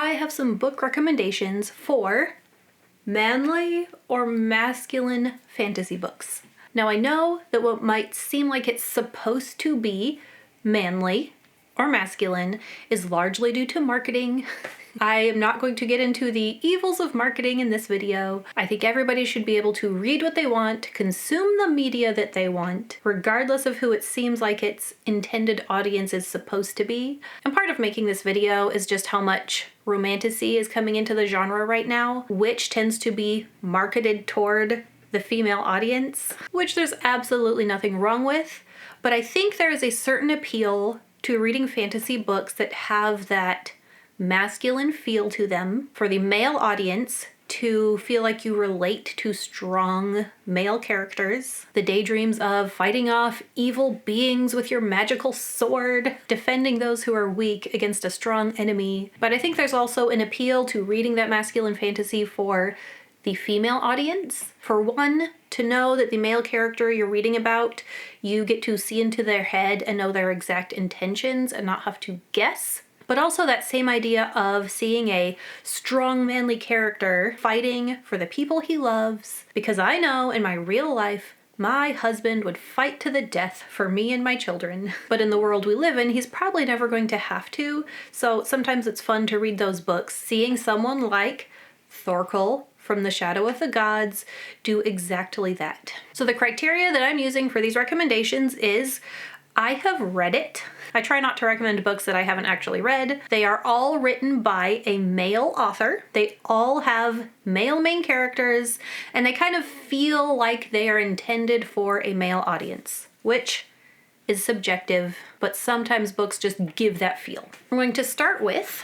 I have some book recommendations for manly or masculine fantasy books. Now I know that what might seem like it's supposed to be manly or masculine is largely due to marketing. I am not going to get into the evils of marketing in this video. I think everybody should be able to read what they want, consume the media that they want, regardless of who it seems like its intended audience is supposed to be. And part of making this video is just how much romantasy is coming into the genre right now, which tends to be marketed toward the female audience, which there's absolutely nothing wrong with. But I think there is a certain appeal to reading fantasy books that have that masculine feel to them for the male audience to feel like you relate to strong male characters. The daydreams of fighting off evil beings with your magical sword, defending those who are weak against a strong enemy. But I think there's also an appeal to reading that masculine fantasy for the female audience. For one, to know that the male character you're reading about, you get to see into their head and know their exact intentions and not have to guess. But also that same idea of seeing a strong manly character fighting for the people he loves. Because I know in my real life, my husband would fight to the death for me and my children. But in the world we live in, he's probably never going to have to. So sometimes it's fun to read those books, seeing someone like Thorkel from The Shadow of the Gods do exactly that. So the criteria that I'm using for these recommendations is I have read it. I try not to recommend books that I haven't actually read. They are all written by a male author. They all have male main characters, and they kind of feel like they are intended for a male audience, which is subjective, but sometimes books just give that feel. I'm going to start with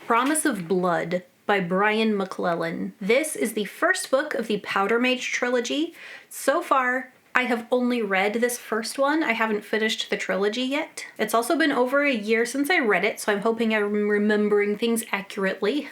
Promise of Blood by Brian McClellan. This is the first book of the Powder Mage trilogy. So far, I have only read this first one. I haven't finished the trilogy yet. It's also been over a year since I read it, so I'm hoping I'm remembering things accurately.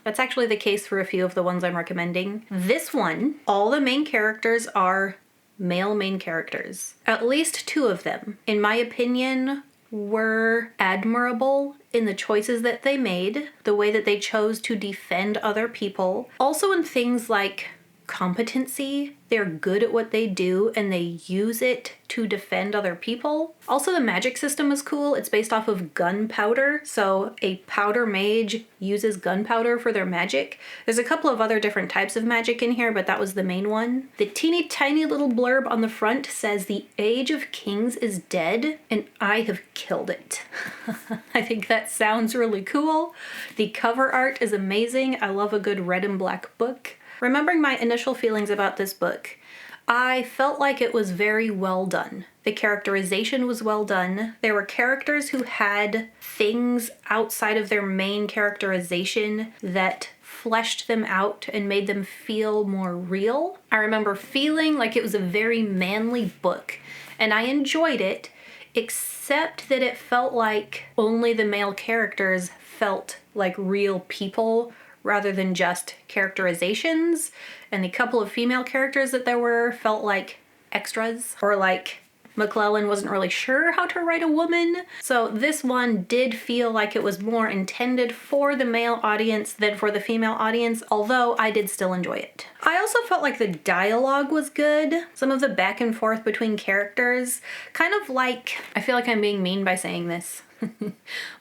That's actually the case for a few of the ones I'm recommending. This one, all the main characters are male main characters. At least two of them, in my opinion, were admirable in the choices that they made, the way that they chose to defend other people. Also in things like competency, they're good at what they do and they use it to defend other people. Also, the magic system is cool. It's based off of gunpowder, so a powder mage uses gunpowder for their magic. There's a couple of other different types of magic in here, but that was the main one. The teeny tiny little blurb on the front says the age of kings is dead, and I have killed it. I think that sounds really cool. The cover art is amazing. I love a good red and black book. Remembering my initial feelings about this book, I felt like it was very well done. The characterization was well done. There were characters who had things outside of their main characterization that fleshed them out and made them feel more real. I remember feeling like it was a very manly book, and I enjoyed it, except that it felt like only the male characters felt like real people rather than just characterizations, and the couple of female characters that there were felt like extras, or like McClellan wasn't really sure how to write a woman. So this one did feel like it was more intended for the male audience than for the female audience, although I did still enjoy it. I also felt like the dialogue was good. Some of the back and forth between characters, kind of like, I feel like I'm being mean by saying this,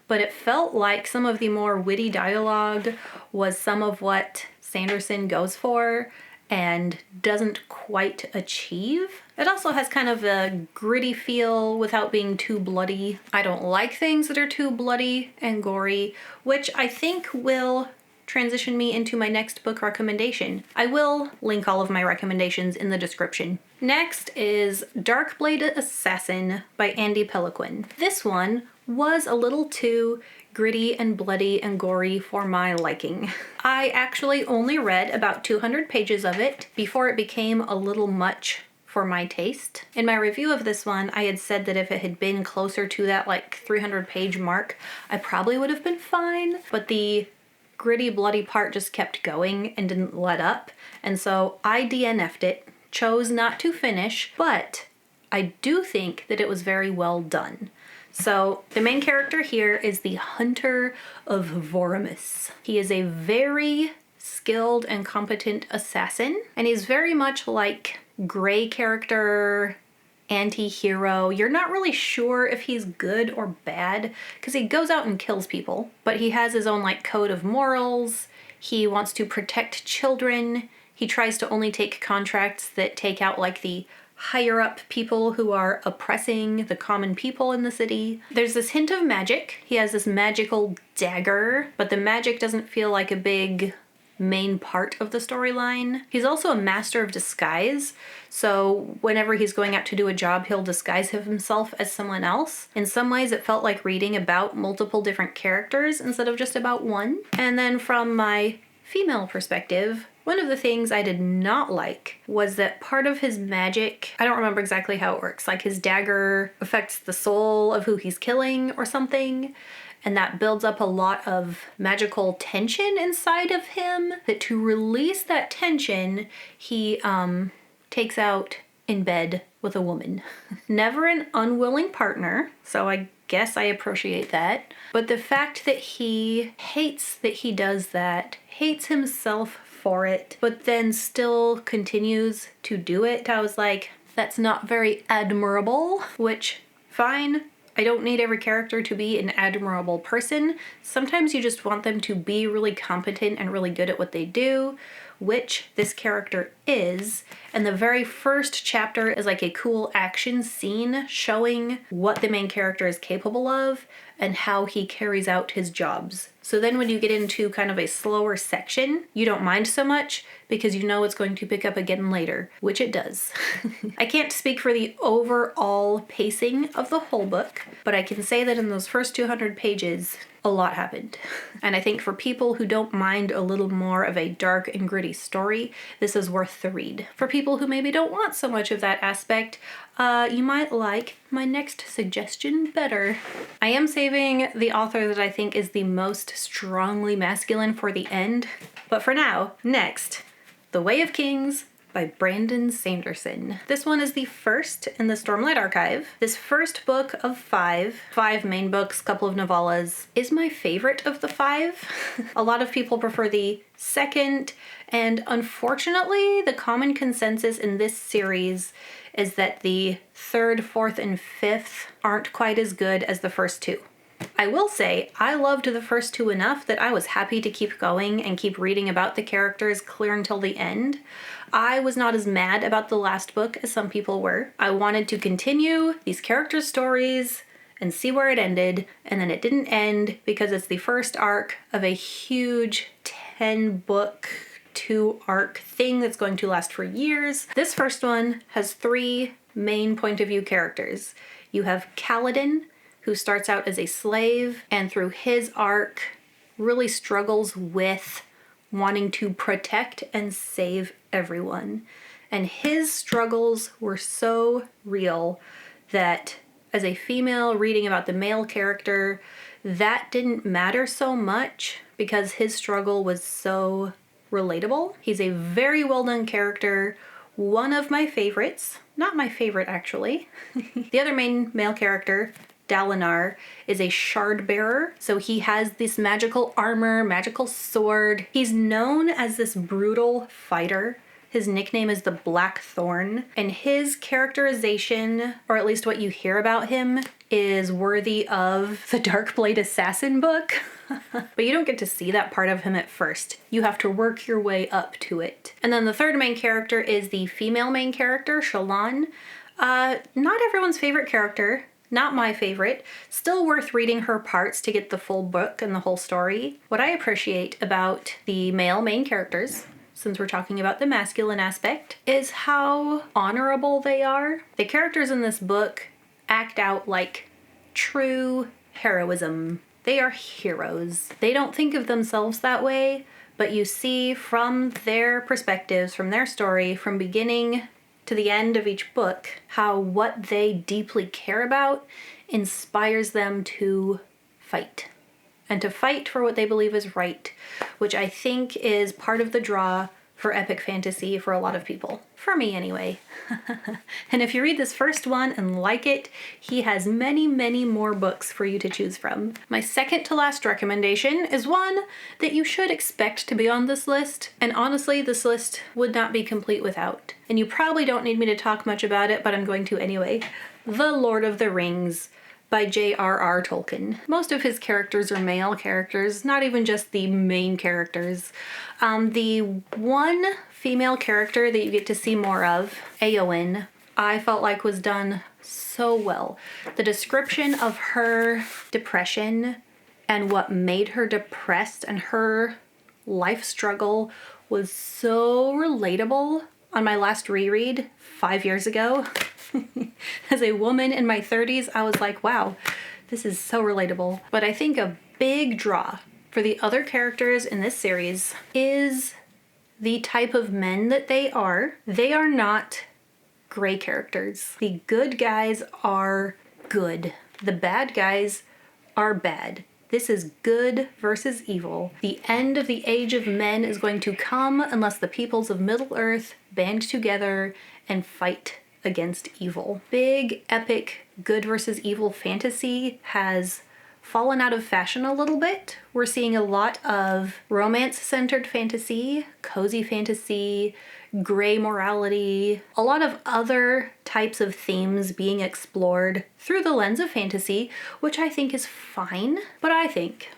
but it felt like some of the more witty dialogue was some of what Sanderson goes for and doesn't quite achieve. It also has kind of a gritty feel without being too bloody. I don't like things that are too bloody and gory, which I think will transition me into my next book recommendation. I will link all of my recommendations in the description. Next is Darkblade Assassin by Andy Peliquin. This one was a little too gritty and bloody and gory for my liking. I actually only read about 200 pages of it before it became a little much for my taste. In my review of this one, I had said that if it had been closer to that like 300-page mark, I probably would have been fine, but the gritty, bloody part just kept going and didn't let up, and so I DNF'd it, chose not to finish, but I do think that it was very well done. So the main character here is the Hunter of Voramus. He is a very skilled and competent assassin, and he's very much like gray character, anti-hero. You're not really sure if he's good or bad because he goes out and kills people, but he has his own like code of morals. He wants to protect children. He tries to only take contracts that take out like the higher up people who are oppressing the common people in the city. There's this hint of magic. He has this magical dagger, but the magic doesn't feel like a big main part of the storyline. He's also a master of disguise, so whenever he's going out to do a job, he'll disguise himself as someone else. In some ways, it felt like reading about multiple different characters instead of just about one. And then from my female perspective, one of the things I did not like was that part of his magic, I don't remember exactly how it works, like his dagger affects the soul of who he's killing or something, and that builds up a lot of magical tension inside of him, that to release that tension, he takes out in bed with a woman. Never an unwilling partner, so I guess I appreciate that. But the fact that he hates that he does that, hates himself for it, but then still continues to do it, I was like, that's not very admirable, which, fine. I don't need every character to be an admirable person. Sometimes you just want them to be really competent and really good at what they do, which this character is. And the very first chapter is like a cool action scene showing what the main character is capable of and how he carries out his jobs. So then when you get into kind of a slower section, you don't mind so much because you know it's going to pick up again later, which it does. I can't speak for the overall pacing of the whole book, but I can say that in those first 200 pages, a lot happened. And I think for people who don't mind a little more of a dark and gritty story, this is worth the read. For people who maybe don't want so much of that aspect, you might like my next suggestion better. I am saving the author that I think is the most strongly masculine for the end, but for now, next, The Way of Kings by Brandon Sanderson. This one is the first in the Stormlight Archive. This first book of five main books, couple of novellas, is my favorite of the five. A lot of people prefer the second, and unfortunately, the common consensus in this series is that the third, fourth, and fifth aren't quite as good as the first two. I will say, I loved the first two enough that I was happy to keep going and keep reading about the characters clear until the end. I was not as mad about the last book as some people were. I wanted to continue these characters' stories and see where it ended, and then it didn't end because it's the first arc of a huge 10-book, 2-arc thing that's going to last for years. This first one has 3 main point of view characters. You have Kaladin, who starts out as a slave and through his arc really struggles with wanting to protect and save everyone. And his struggles were so real that as a female reading about the male character, that didn't matter so much because his struggle was so relatable. He's a very well done character, one of my favorites. Not my favorite, actually. The other main male character, Dalinar, is a shard bearer, so he has this magical armor, magical sword. He's known as this brutal fighter. His nickname is the Black Thorn, and his characterization, or at least what you hear about him, is worthy of the Darkblade Assassin book. But you don't get to see that part of him at first. You have to work your way up to it. And then the third main character is the female main character, Shallan. Not everyone's favorite character. Not my favorite. Still worth reading her parts to get the full book and the whole story. What I appreciate about the male main characters, since we're talking about the masculine aspect, is how honorable they are. The characters in this book act out like true heroism. They are heroes. They don't think of themselves that way, but you see from their perspectives, from their story, from beginning to the end of each book, how what they deeply care about inspires them to fight. And to fight for what they believe is right, which I think is part of the draw for epic fantasy for a lot of people. For me, anyway. And if you read this first one and like it, he has many, many more books for you to choose from. My second to last recommendation is one that you should expect to be on this list, and honestly, this list would not be complete without. And you probably don't need me to talk much about it, but I'm going to anyway. The Lord of the Rings by J.R.R. Tolkien. Most of his characters are male characters, not even just the main characters. The one female character that you get to see more of, Éowyn, I felt like was done so well. The description of her depression and what made her depressed and her life struggle was so relatable. On my last reread 5 years ago, as a woman in my 30s, I was like, wow, this is so relatable. But I think a big draw for the other characters in this series is the type of men that they are. They are not gray characters. The good guys are good. The bad guys are bad. This is good versus evil. The end of the age of men is going to come unless the peoples of Middle-earth band together and fight against evil. Big, epic, good versus evil fantasy has fallen out of fashion a little bit. We're seeing a lot of romance-centered fantasy, cozy fantasy, gray morality, a lot of other types of themes being explored through the lens of fantasy, which I think is fine. But I think,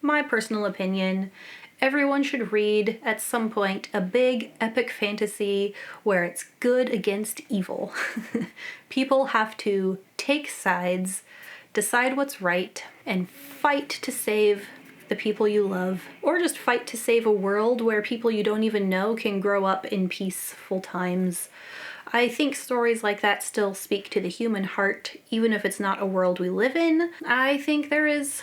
my personal opinion, everyone should read at some point a big epic fantasy where it's good against evil. People have to take sides, decide what's right, and fight to save the people you love, or just fight to save a world where people you don't even know can grow up in peaceful times. I think stories like that still speak to the human heart, even if it's not a world we live in. I think there is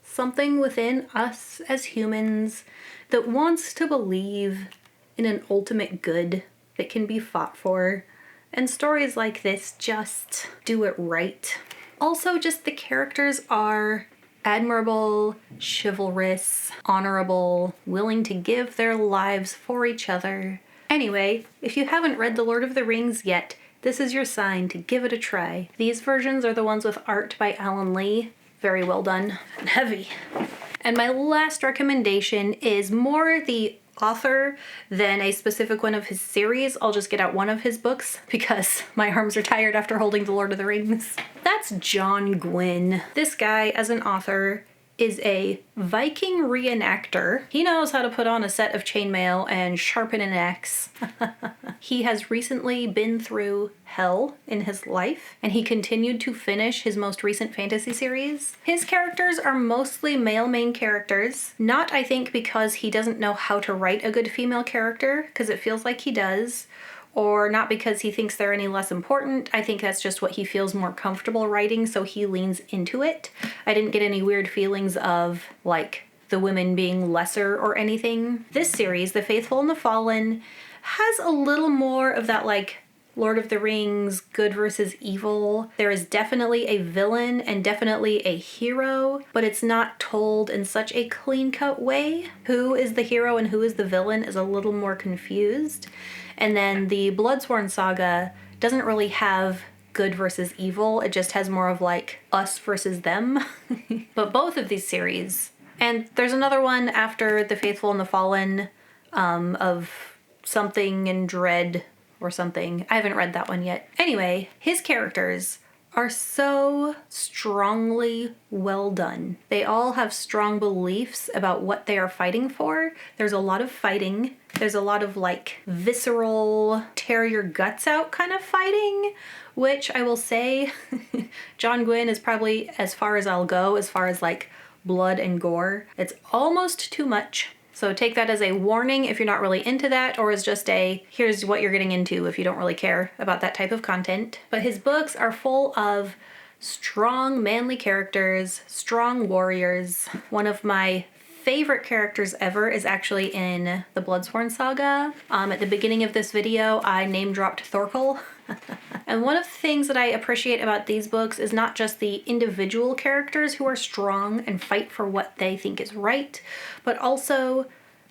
something within us as humans that wants to believe in an ultimate good that can be fought for, and stories like this just do it right. Also, just the characters are admirable, chivalrous, honorable, willing to give their lives for each other. Anyway, if you haven't read The Lord of the Rings yet, this is your sign to give it a try. These versions are the ones with art by Alan Lee. Very well done and heavy. And my last recommendation is more the author than a specific one of his series. I'll just get out one of his books because my arms are tired after holding The Lord of the Rings. That's John Gwynne. This guy, as an author, is a Viking reenactor. He knows how to put on a set of chainmail and sharpen an axe. He has recently been through hell in his life, and he continued to finish his most recent fantasy series. His characters are mostly male main characters, not I think because he doesn't know how to write a good female character, because it feels like he does, or not because he thinks they're any less important. I think that's just what he feels more comfortable writing, so he leans into it. I didn't get any weird feelings of, like, the women being lesser or anything. This series, The Faithful and the Fallen, has a little more of that, like, Lord of the Rings, good versus evil. There is definitely a villain and definitely a hero, but it's not told in such a clean-cut way. Who is the hero and who is the villain is a little more confused. And then the Bloodsworn saga doesn't really have good versus evil. It just has more of like us versus them. But both of these series, and there's another one after The Faithful and the Fallen, of something in Dread or something. I haven't read that one yet. Anyway, his characters are so strongly well done. They all have strong beliefs about what they are fighting for. There's a lot of fighting. There's a lot of like visceral, tear your guts out kind of fighting, which I will say John Gwynne is probably as far as I'll go as far as like blood and gore. It's almost too much. So take that as a warning if you're not really into that, or as just a, here's what you're getting into if you don't really care about that type of content. But his books are full of strong, manly characters, strong warriors. One of my favorite characters ever is actually in the Bloodsworn saga. At the beginning of this video, I name-dropped Thorkel. And one of the things that I appreciate about these books is not just the individual characters who are strong and fight for what they think is right, but also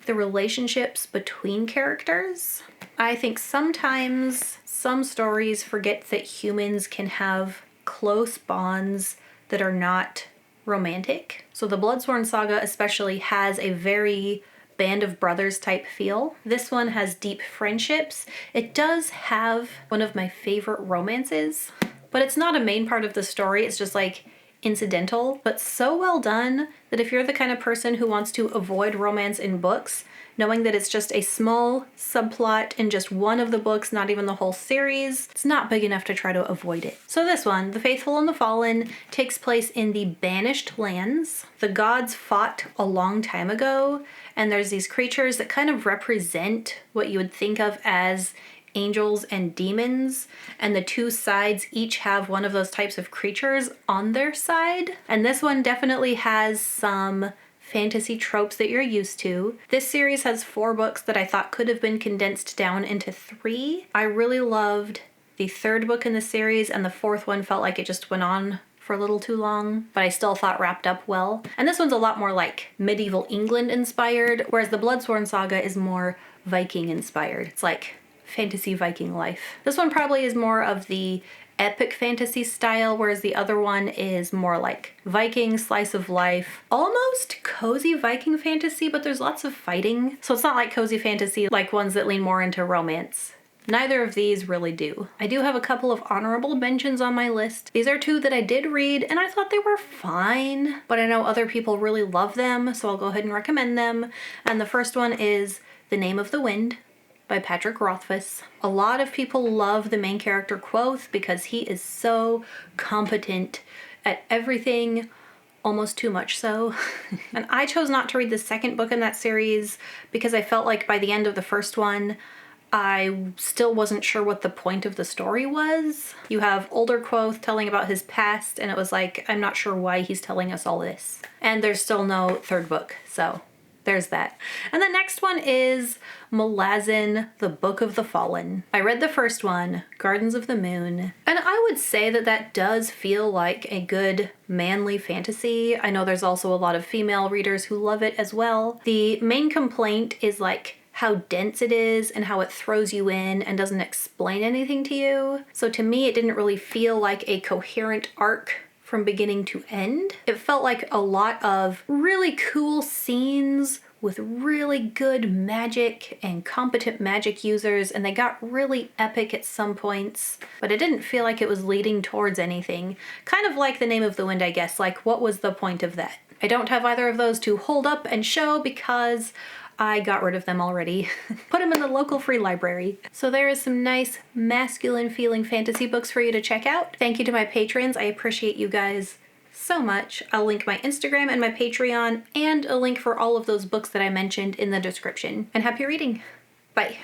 the relationships between characters. I think sometimes some stories forget that humans can have close bonds that are not romantic. So the Bloodsworn Saga especially has a very Band of Brothers type feel. This one has deep friendships. It does have one of my favorite romances, but it's not a main part of the story. It's just like incidental, but so well done that if you're the kind of person who wants to avoid romance in books, knowing that it's just a small subplot in just one of the books, not even the whole series, it's not big enough to try to avoid it. So this one, The Faithful and the Fallen, takes place in the Banished Lands. The gods fought a long time ago, and there's these creatures that kind of represent what you would think of as angels and demons, and the two sides each have one of those types of creatures on their side. And this one definitely has some fantasy tropes that you're used to. This series has 4 books that I thought could have been condensed down into 3. I really loved the 3rd book in the series, and the 4th one felt like it just went on for a little too long, but I still thought wrapped up well. And this one's a lot more like medieval England inspired, whereas the Bloodsworn Saga is more Viking inspired. It's like fantasy Viking life. This one probably is more of the epic fantasy style, whereas the other one is more like Viking slice of life, almost cozy Viking fantasy, but there's lots of fighting. So it's not like cozy fantasy like ones that lean more into romance. Neither of these really do. I do have a couple of honorable mentions on my list. These are 2 that I did read and I thought they were fine, but I know other people really love them, so I'll go ahead and recommend them. And the first one is The Name of the Wind by Patrick Rothfuss. A lot of people love the main character Quoth because he is so competent at everything, almost too much so. And I chose not to read the second book in that series because I felt like by the end of the first one, I still wasn't sure what the point of the story was. You have older Quoth telling about his past, and it was like, I'm not sure why he's telling us all this. And there's still no 3rd book, so there's that. And the next one is Malazan, the Book of the Fallen. I read the first one, Gardens of the Moon, and I would say that that does feel like a good manly fantasy. I know there's also a lot of female readers who love it as well. The main complaint is like how dense it is and how it throws you in and doesn't explain anything to you. So to me, it didn't really feel like a coherent arc from beginning to end. It felt like a lot of really cool scenes with really good magic and competent magic users, and they got really epic at some points, but it didn't feel like it was leading towards anything. Kind of like The Name of the Wind, I guess. Like, what was the point of that? I don't have either of those to hold up and show because I got rid of them already. Put them in the local free library. So there is some nice masculine feeling fantasy books for you to check out. Thank you to my patrons. I appreciate you guys so much. I'll link my Instagram and my Patreon and a link for all of those books that I mentioned in the description. And happy reading. Bye.